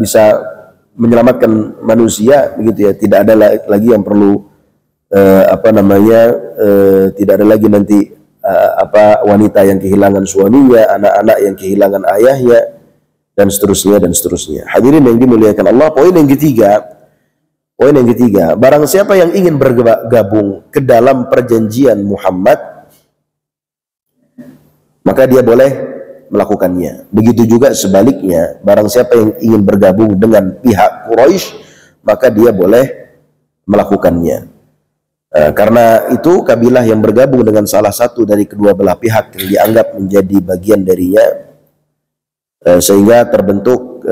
bisa menyelamatkan manusia, begitu ya. Tidak ada lagi yang perlu tidak ada lagi nanti wanita yang kehilangan suaminya, anak-anak yang kehilangan ayahnya, dan seterusnya. Hadirin yang dimuliakan Allah, poin yang ketiga, barang siapa yang ingin bergabung ke dalam perjanjian Muhammad, maka dia boleh melakukannya. Begitu juga sebaliknya, barang siapa yang ingin bergabung dengan pihak Quraisy, maka dia boleh melakukannya. Karena itu kabilah yang bergabung dengan salah satu dari kedua belah pihak yang dianggap menjadi bagian darinya, sehingga terbentuk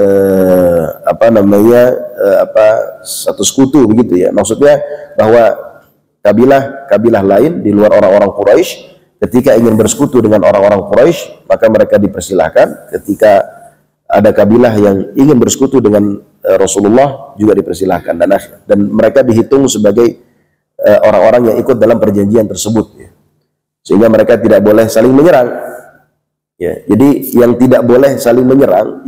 satu sekutu, begitu ya. Maksudnya bahwa kabilah lain di luar orang-orang Quraisy ketika ingin bersekutu dengan orang-orang Quraisy, maka mereka dipersilahkan. Ketika ada kabilah yang ingin bersekutu dengan Rasulullah juga dipersilahkan, dan mereka dihitung sebagai orang-orang yang ikut dalam perjanjian tersebut, ya. Sehingga mereka tidak boleh saling menyerang. Ya, jadi yang tidak boleh saling menyerang,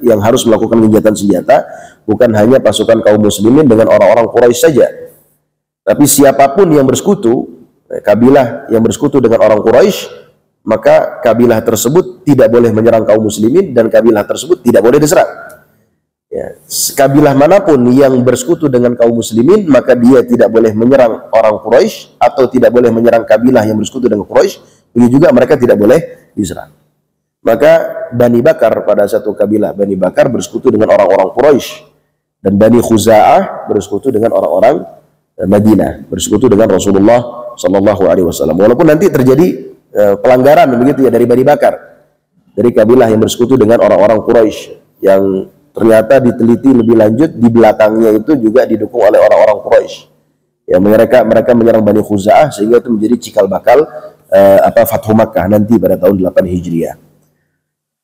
yang harus melakukan gencatan senjata bukan hanya pasukan kaum muslimin dengan orang-orang Quraisy saja, tapi siapapun yang bersekutu, kabilah yang bersekutu dengan orang Quraisy, maka kabilah tersebut tidak boleh menyerang kaum muslimin, dan kabilah tersebut tidak boleh diserang. Ya, kabilah manapun yang bersekutu dengan kaum muslimin, maka dia tidak boleh menyerang orang Quraisy atau tidak boleh menyerang kabilah yang bersekutu dengan Quraisy. Begitu juga mereka tidak boleh diserang. Maka Bani Bakar, pada satu kabilah Bani Bakar bersekutu dengan orang-orang Quraisy, dan Bani Khuza'ah bersekutu dengan orang-orang Madinah, bersekutu dengan Rasulullah Sallallahu Alaihi Wasallam. Walaupun nanti terjadi pelanggaran, begitu ya, dari Bani Bakar, dari kabilah yang bersekutu dengan orang-orang Quraisy, yang ternyata diteliti lebih lanjut, di belakangnya itu juga didukung oleh orang-orang Quraisy. Ya, mereka menyerang Bani Khuza'ah, sehingga itu menjadi cikal bakal Fathu Makkah nanti pada tahun 8 Hijriah.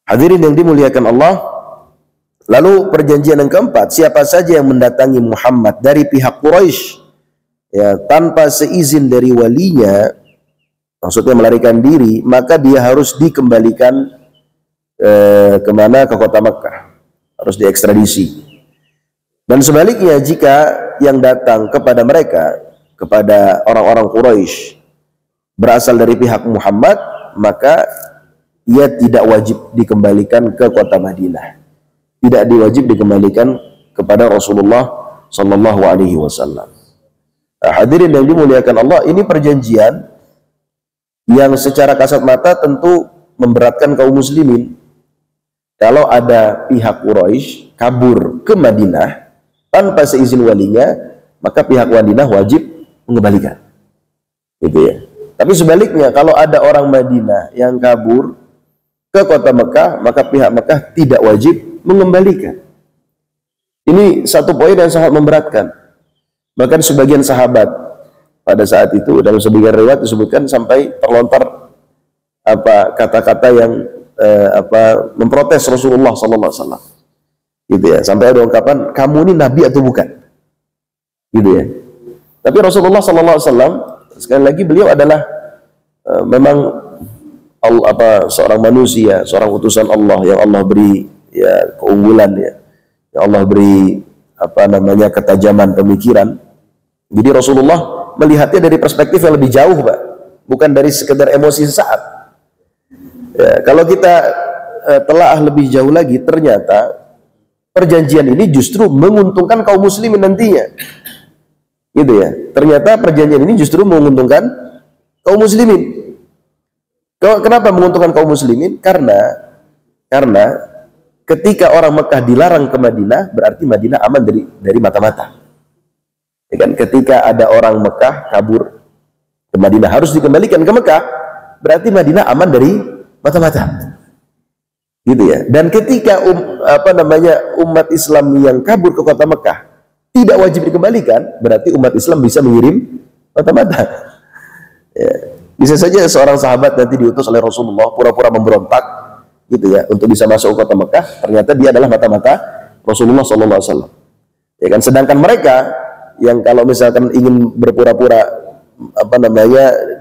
Hadirin yang dimuliakan Allah, lalu perjanjian yang keempat, siapa saja yang mendatangi Muhammad dari pihak Quraisy, ya, tanpa seizin dari walinya, maksudnya melarikan diri, maka dia harus dikembalikan kemana? Ke kota Makkah, harus diekstradisi. Dan sebaliknya, jika yang datang kepada mereka, kepada orang-orang Quraisy berasal dari pihak Muhammad, maka ia tidak wajib dikembalikan ke kota Madinah, tidak diwajib dikembalikan kepada Rasulullah Sallallahu Alaihi Wasallam. Nah, hadirin yang dimuliakan Allah, ini perjanjian yang secara kasat mata tentu memberatkan kaum muslimin. Kalau ada pihak Quraisy kabur ke Madinah tanpa seizin walinya, maka pihak Madinah wajib mengembalikan. Gitu ya. Tapi sebaliknya, kalau ada orang Madinah yang kabur ke kota Mekah, maka pihak Mekah tidak wajib mengembalikan. Ini satu poin yang sangat memberatkan. Bahkan sebagian sahabat pada saat itu dalam sebagian riwayat disebutkan sampai terlontar kata-kata yang memprotes Rasulullah sallallahu alaihi wasallam. Gitu ya. Sampai ada ungkapan, "Kamu ini nabi atau bukan?" Gitu ya. Tapi Rasulullah sallallahu alaihi wasallam sekali lagi beliau adalah memang seorang manusia, seorang utusan Allah yang Allah beri ya keunggulan ya. Yang Allah beri ketajaman pemikiran. Jadi Rasulullah melihatnya dari perspektif yang lebih jauh, Pak. Bukan dari sekedar emosi sesaat. Ya, kalau kita telaah lebih jauh lagi, ternyata perjanjian ini justru menguntungkan kaum muslimin nantinya. Gitu ya. Ternyata perjanjian ini justru menguntungkan kaum muslimin. Kenapa menguntungkan kaum muslimin? Karena ketika orang Mekah dilarang ke Madinah, berarti Madinah aman dari mata-mata. Ya kan? Ketika ada orang Mekah kabur ke Madinah harus dikembalikan ke Mekah, berarti Madinah aman dari mata-mata. Gitu ya. Dan ketika umat Islam yang kabur ke kota Mekah tidak wajib dikembalikan, berarti umat Islam bisa mengirim mata-mata. Ya. Bisa saja seorang sahabat nanti diutus oleh Rasulullah pura-pura memberontak, gitu ya, untuk bisa masuk ke kota Mekah, ternyata dia adalah mata-mata Rasulullah SAW. Ya kan, sedangkan mereka yang kalau misalkan ingin berpura-pura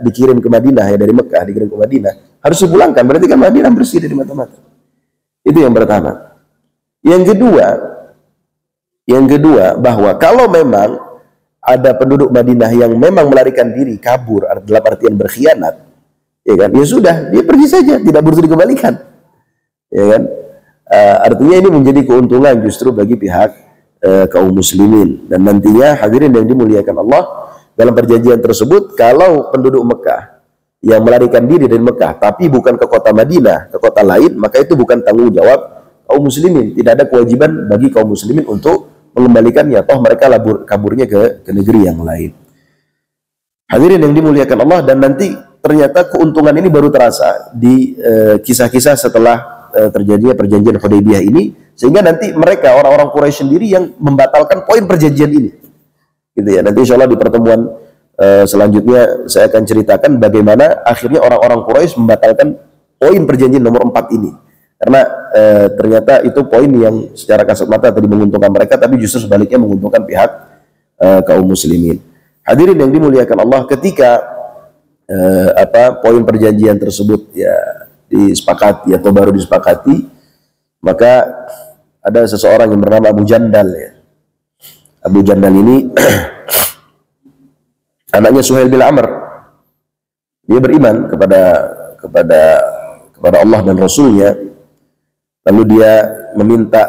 dikirim ke Madinah ya, dari Mekah dikirim ke Madinah, harus dipulangkan, berarti kan Madinah bersih dari mata-mata. Itu yang pertama. Yang kedua bahwa kalau memang ada penduduk Madinah yang memang melarikan diri, kabur dalam artian berkhianat, ya kan, ya sudah, dia pergi saja, tidak butuh dikembalikan. Ya kan? Artinya ini menjadi keuntungan justru bagi pihak kaum muslimin. Dan nantinya hadirin yang dimuliakan Allah, dalam perjanjian tersebut kalau penduduk Mekah yang melarikan diri dari Mekah tapi bukan ke kota Madinah, ke kota lain, maka itu bukan tanggung jawab kaum muslimin. Tidak ada kewajiban bagi kaum muslimin untuk mengembalikannya, toh mereka kaburnya ke negeri yang lain. Hadirin yang dimuliakan Allah, dan nanti ternyata keuntungan ini baru terasa di kisah-kisah setelah terjadinya perjanjian Hudaybiyah ini, sehingga nanti mereka orang-orang Quraisy sendiri yang membatalkan poin perjanjian ini. Gitu ya. Nanti insya Allah di pertemuan selanjutnya saya akan ceritakan bagaimana akhirnya orang-orang Quraisy membatalkan poin perjanjian nomor 4 ini. Karena ternyata itu poin yang secara kasat mata tadi menguntungkan mereka, tapi justru sebaliknya menguntungkan pihak kaum muslimin. Hadirin yang dimuliakan Allah, ketika poin perjanjian tersebut ya disepakati atau baru disepakati, maka ada seseorang yang bernama Abu Jandal ya. Abu Jandal ini anaknya Suhail bin Amr. Dia beriman kepada Allah dan Rasulnya. Lalu dia meminta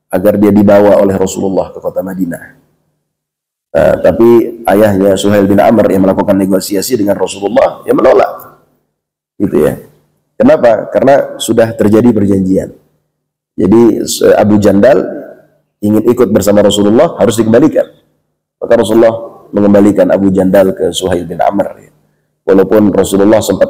agar dia dibawa oleh Rasulullah ke kota Madinah. Tapi ayahnya Suhail bin Amr yang melakukan negosiasi dengan Rasulullah, yang menolak. Gitu ya. Kenapa? Karena sudah terjadi perjanjian. Jadi Abu Jandal ingin ikut bersama Rasulullah, harus dikembalikan. Maka Rasulullah mengembalikan Abu Jandal ke Suhail bin Amr. Ya. Walaupun Rasulullah sempat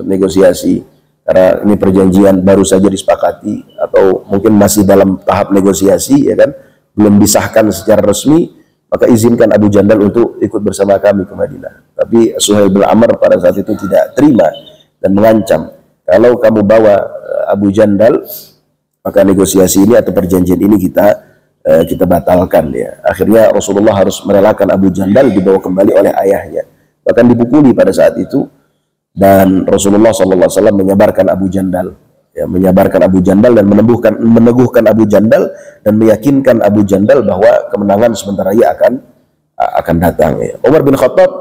negosiasi. Karena ini perjanjian baru saja disepakati atau mungkin masih dalam tahap negosiasi, ya kan, belum disahkan secara resmi, maka izinkan Abu Jandal untuk ikut bersama kami ke Madinah. Tapi Suhail bin Amr pada saat itu tidak terima dan mengancam, kalau kamu bawa Abu Jandal, maka negosiasi ini atau perjanjian ini kita batalkan ya. Akhirnya Rasulullah harus merelakan Abu Jandal dibawa kembali oleh ayahnya, bahkan dipukuli pada saat itu. Dan Rasulullah SAW menyabarkan Abu Jandal, ya, menyabarkan Abu Jandal dan meneguhkan Abu Jandal dan meyakinkan Abu Jandal bahwa kemenangan sebentar lagi akan datang. Ya. Umar bin Khattab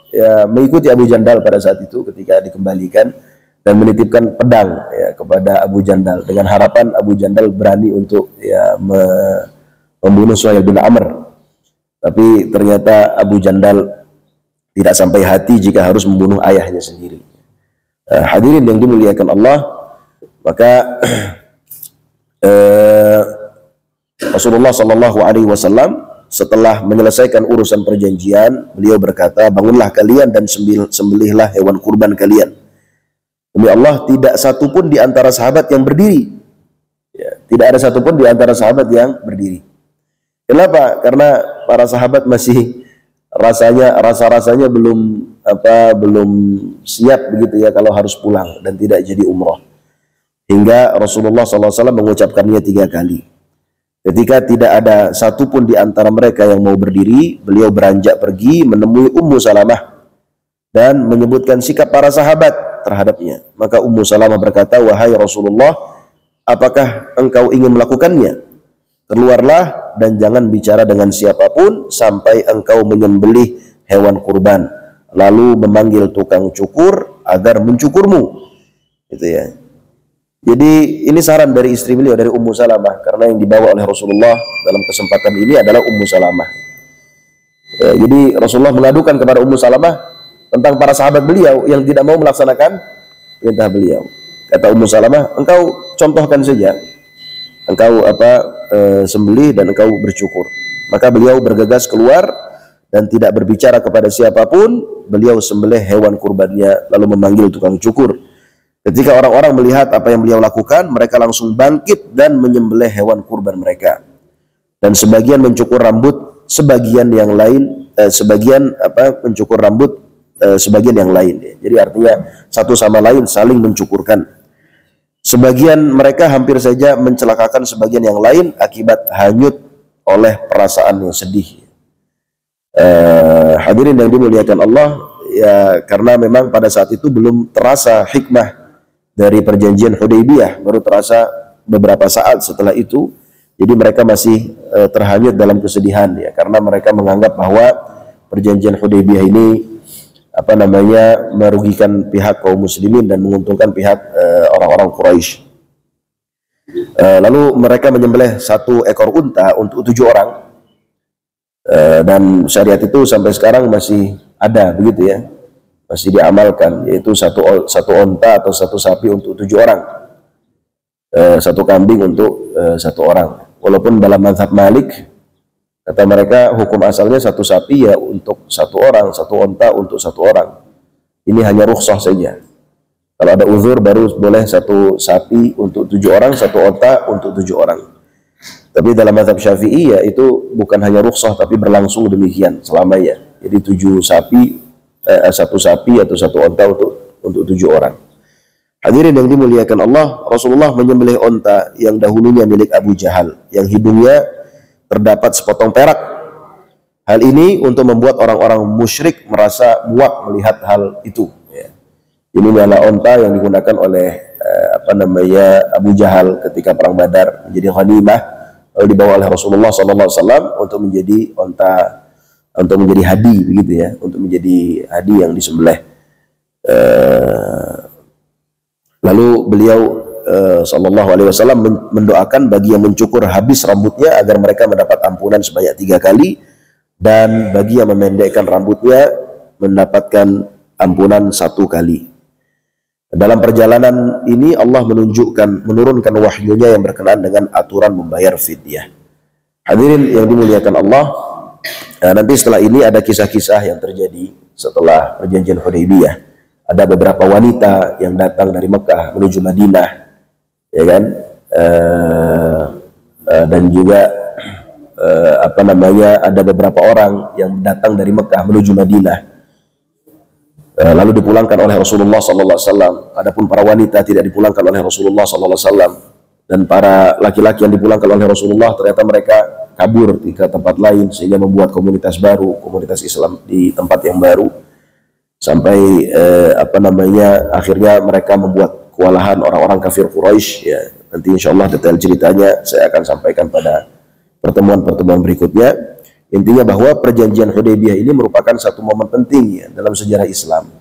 ya, mengikuti Abu Jandal pada saat itu ketika dikembalikan dan menitipkan pedang ya, kepada Abu Jandal dengan harapan Abu Jandal berani untuk ya, membunuh Suhail bin Amr. Tapi ternyata Abu Jandal tidak sampai hati jika harus membunuh ayahnya sendiri. Hadirin yang dimuliakan Allah, maka Rasulullah Shallallahu Alaihi Wasallam setelah menyelesaikan urusan perjanjian, beliau berkata, bangunlah kalian dan sembelihlah hewan kurban kalian. Demi Allah, tidak satu pun di antara sahabat yang berdiri. Ya, tidak ada satupun di antara sahabat yang berdiri. Kenapa? Karena para sahabat masih rasa-rasanya belum siap begitu ya kalau harus pulang dan tidak jadi umrah. Hingga Rasulullah SAW mengucapkannya 3 kali. Ketika tidak ada satupun di antara mereka yang mau berdiri, beliau beranjak pergi menemui Ummu Salamah dan menyebutkan sikap para sahabat terhadapnya. Maka Ummu Salamah berkata, wahai Rasulullah, apakah engkau ingin melakukannya? Keluarlah dan jangan bicara dengan siapapun sampai engkau menyembelih hewan kurban, lalu memanggil tukang cukur agar mencukurmu. Gitu ya. Jadi ini saran dari istri beliau, dari Ummu Salamah, karena yang dibawa oleh Rasulullah dalam kesempatan ini adalah Ummu Salamah. Ya, jadi Rasulullah mengadukan kepada Ummu Salamah tentang para sahabat beliau yang tidak mau melaksanakan perintah beliau. Kata Ummu Salamah, engkau contohkan saja, engkau sembelih dan engkau bercukur. Maka beliau bergegas keluar dan tidak berbicara kepada siapapun. Beliau sembelih hewan kurbannya lalu memanggil tukang cukur. Ketika orang-orang melihat apa yang beliau lakukan, mereka langsung bangkit dan menyembelih hewan kurban mereka. Dan sebagian mencukur rambut, sebagian yang lain mencukur rambut sebagian yang lain. Jadi artinya satu sama lain saling mencukurkan. Sebagian mereka hampir saja mencelakakan sebagian yang lain akibat hanyut oleh perasaan yang sedih. Hadirin yang dimuliakan Allah, ya karena memang pada saat itu belum terasa hikmah dari perjanjian Hudaybiyah, baru terasa beberapa saat setelah itu. Jadi mereka masih terhanyut dalam kesedihan ya, karena mereka menganggap bahwa perjanjian Hudaybiyah ini merugikan pihak kaum muslimin dan menguntungkan pihak orang-orang Quraisy. Lalu mereka menyembelih 1 ekor unta untuk 7 orang, dan syariat itu sampai sekarang masih ada begitu ya, masih diamalkan, yaitu satu unta atau 1 sapi untuk 7 orang, 1 kambing untuk 1 orang. Walaupun dalam mazhab Malik, kata mereka hukum asalnya 1 sapi ya untuk 1 orang, 1 unta untuk 1 orang. Ini hanya rukhsah saja. Kalau ada uzur baru boleh 1 sapi untuk 7 orang, 1 unta untuk 7 orang. Tapi dalam mazhab Syafi'i ya itu bukan hanya rukhsah tapi berlangsung demikian selamanya. Jadi 1 sapi atau 1 unta untuk 7 orang. Hadirin yang dimuliakan Allah, Rasulullah menyembelih unta yang dahulunya milik Abu Jahal, yang hidungnya terdapat sepotong perak. Hal ini untuk membuat orang-orang musyrik merasa muak melihat hal itu. Ya. Ini adalah unta yang digunakan oleh Abu Jahal ketika perang Badar menjadi ghanimah, lalu dibawa oleh Rasulullah SAW untuk menjadi unta, untuk menjadi hadi begitu ya, untuk menjadi hadi yang disembelih. Lalu beliau Sallallahu Alaihi Wasallam mendoakan bagi yang mencukur habis rambutnya agar mereka mendapat ampunan sebanyak 3 kali, dan bagi yang memendekkan rambutnya mendapatkan ampunan 1 kali. Dalam perjalanan ini Allah menurunkan wahyunya yang berkenaan dengan aturan membayar fidyah. Hadirin yang dimuliakan Allah, nanti setelah ini ada kisah-kisah yang terjadi setelah perjanjian Hudaybiyah. Ada beberapa wanita yang datang dari Mekah menuju Madinah, ya kan? Dan juga ada beberapa orang yang datang dari Mekah menuju Madinah, lalu dipulangkan oleh Rasulullah SAW. Adapun para wanita tidak dipulangkan oleh Rasulullah SAW, dan para laki-laki yang dipulangkan oleh Rasulullah ternyata mereka kabur ke tempat lain, sehingga membuat komunitas baru, komunitas Islam di tempat yang baru. Sampai akhirnya mereka membuat kewalahan orang-orang kafir Quraisy ya. Nanti insyaallah detail ceritanya saya akan sampaikan pada pertemuan-pertemuan berikutnya. Intinya bahwa perjanjian Hudaybiyah ini merupakan satu momen penting ya dalam sejarah Islam.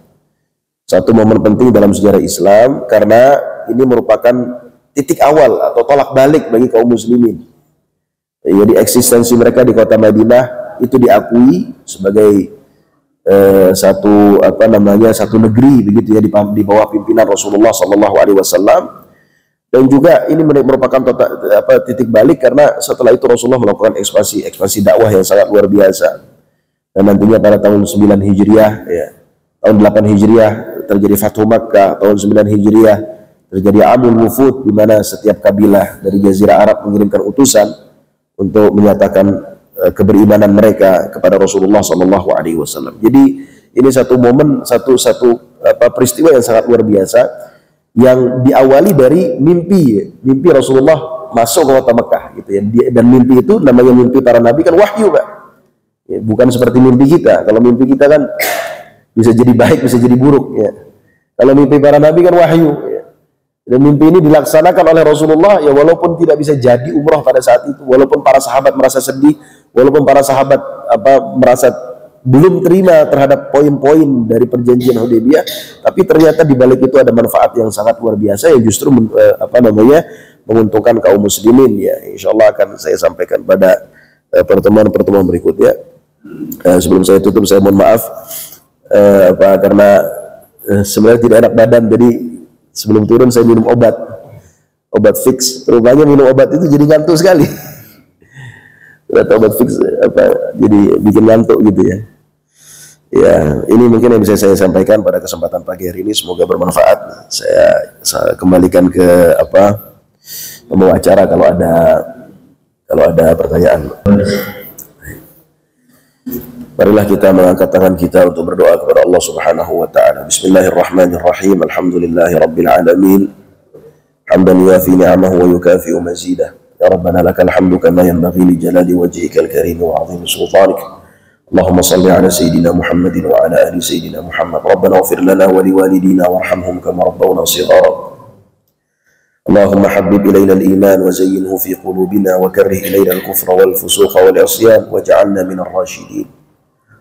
Satu momen penting dalam sejarah Islam karena ini merupakan titik awal atau tolak balik bagi kaum muslimin. Jadi eksistensi mereka di kota Madinah itu diakui sebagai satu satu negeri begitu ya, di bawah pimpinan Rasulullah Sallallahu Alaihi Wasallam. Dan juga ini merupakan titik balik karena setelah itu Rasulullah melakukan ekspansi dakwah yang sangat luar biasa. Dan nantinya pada tahun 9 Hijriah ya, tahun 8 Hijriah terjadi Fathu Makkah, tahun 9 Hijriah terjadi Amul Wufud, di mana setiap kabilah dari Jazirah Arab mengirimkan utusan untuk menyatakan keberimanan mereka kepada Rasulullah Sallallahu Alaihi Wasallam. Jadi ini satu momen, satu peristiwa yang sangat luar biasa yang diawali dari mimpi Rasulullah masuk ke kota Mekah gitu ya. Dan mimpi itu namanya mimpi para nabi kan wahyu, Pak. Ya, bukan seperti mimpi kita. Kalau mimpi kita kan bisa jadi baik, bisa jadi buruk ya. Kalau mimpi para nabi kan wahyu ya. Dan mimpi ini dilaksanakan oleh Rasulullah ya, walaupun tidak bisa jadi umrah pada saat itu, walaupun para sahabat merasa sedih, walaupun para sahabat merasa belum terima terhadap poin-poin dari perjanjian Hudaybiyah, tapi ternyata di balik itu ada manfaat yang sangat luar biasa yang justru menguntungkan kaum muslimin ya. Insyaallah akan saya sampaikan pada pertemuan-pertemuan berikutnya. Sebelum saya tutup, saya mohon maaf karena sebenarnya tidak enak badan, jadi sebelum turun saya minum obat fix. Rupanya minum obat itu jadi ngantuk sekali. Obat fix jadi bikin ngantuk gitu ya. Ya, ini mungkin yang bisa saya sampaikan pada kesempatan pagi hari ini. Semoga bermanfaat. Saya kembalikan ke pembawa acara kalau ada pertanyaan. Marilah kita mengangkat tangan kita untuk berdoa kepada Allah Subhanahu wa taala. Bismillahirrahmanirrahim. Alhamdulillahirabbil alamin. Hamdan yuafi ni'amahu wa yukafi'u mazidah. Ya Rabbana lakal hamdu kama yanbaghi li jalali wajhikal karim wa 'azimi sultanik. Allahumma salli ala sayyidina Muhammadin wa ala ali sayyidina Muhammad. Rabbana ighfir lana wa liwalidina warhamhum kama rabbawna shighara. اللهم حبب إلينا الإيمان وزينه في قلوبنا وكره إلينا الكفر والفسوق والعصيان واجعلنا من الراشدين.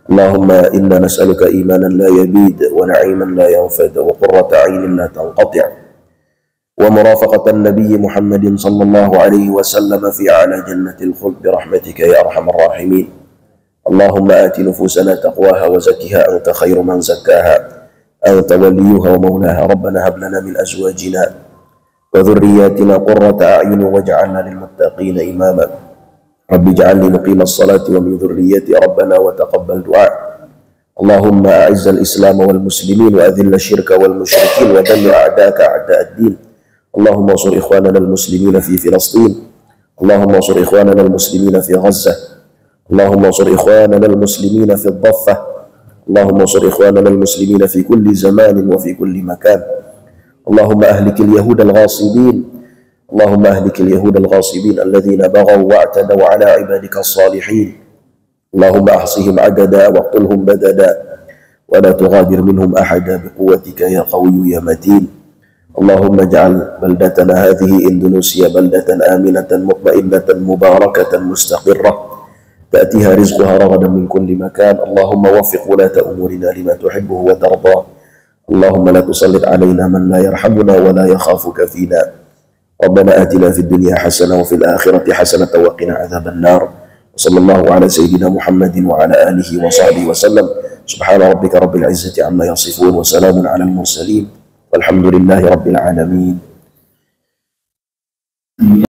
اللهم إنا نسألك إيمانا لا يبيد ونعيما لا ينفد وقرة عين لا تنقطع ومرافقة النبي محمد صلى الله عليه وسلم في أعلى جنة الخلد برحمتك يا أرحم الراحمين. اللهم آت نفوسنا تقواها وزكها أنت خير من زكاها أنت وليها ومولاها. ربنا هب لنا من أزواجنا وذرياتنا قرة أعين واجعلنا للمتقين إماما. رب اجعلني مقيم الصلاة ومن ذريتي ربنا وتقبل دعاء. اللهم أعز الإسلام والمسلمين وأذل الشرك والمشركين ودمر أعداءك أعداء الدين. اللهم انصر إخواننا المسلمين في فلسطين. اللهم انصر إخواننا المسلمين في غزة. اللهم انصر إخواننا المسلمين في الضفة. اللهم انصر إخواننا المسلمين في كل زمان وفي كل مكان. اللهم أهلك اليهود الغاصبين. اللهم أهلك اليهود الغاصبين الذين بغوا واعتدوا على عبادك الصالحين. اللهم أحصهم عددا واقتلهم بددا ولا تغادر منهم أحدا بقوتك يا قوي يا متين. اللهم اجعل بلدتنا هذه إندونيسيا بلدة آمنة مطمئنة مباركة مستقرة تأتيها رزقها رغدا من كل مكان. اللهم وفق ولاة أمورنا لما تحبه وترضى. اللهم لا تسلط علينا من لا يرحمنا ولا يخافك فينا. ربنا آتنا في الدنيا حسنة وفي الآخرة حسنة وقنا عذاب النار. وصلى الله على سيدنا محمد وعلى آله وصحبه وسلم. سبحان ربك رب العزة عما يصفون وسلام على المرسلين والحمد لله رب العالمين.